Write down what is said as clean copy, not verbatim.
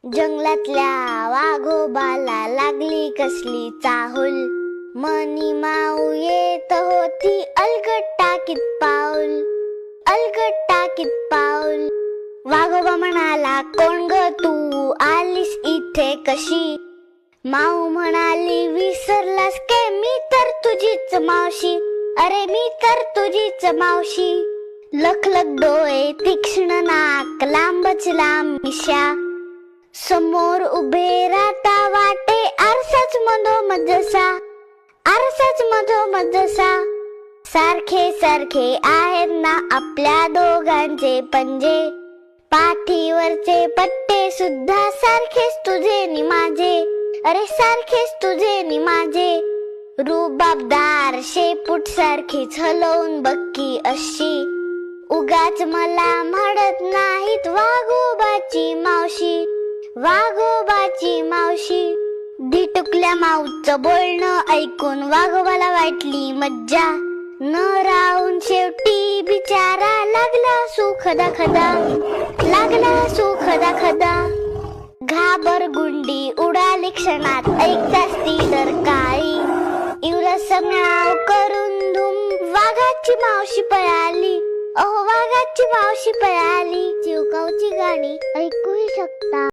जंगलातल्या वाघोबाला लागली कसली चाहूल, मनी माऊ येत होती अलगट टाकीत पाऊल, अलगट टाकीत पाऊल. वाघोबा म्हणाला, कोण ग तू आलीस इथे कशी? माऊ म्हणाली, विसरलास के मी तर तुझीच मावशी, अरे मी तर तुझीच मावशी. लखलख डोळे, तीक्ष्ण नाक, लांबच लांब मिशा, समोर उभे राहता वाटे आरसाच मधोमध जसा, आरसाच मधोमध जसा. सारखे सारखे आहेत ना आपल्या दोघांचे पंजे, पाठीवरचे पट्टे सुद्धा सारखेच तुझे नि माझे, अरे सारखेच तुझे नि माझे. रुबाबदार शेपूट सारखीच हलवून बक्की अशी, उगाच मला म्हणत नाहीत वाघोबाची मावशी, वाघोबाची मावशी. धिटुकल्या माऊचं बोलणं ऐकून वाघोबाला वाटली मज्जा, न राहून शेवटी बिचारा लागला सुखदा खदा, लागला सुखदा खदा. घाबरगुंडी उडाली क्षणात, ऐकताच ती तर काळी, इवरस म्याव करून धूम वाघाची मावशी पळाली, अहो वाघाची मावशी पळाली. चिवकाऊची गाणी ऐकूही शकता.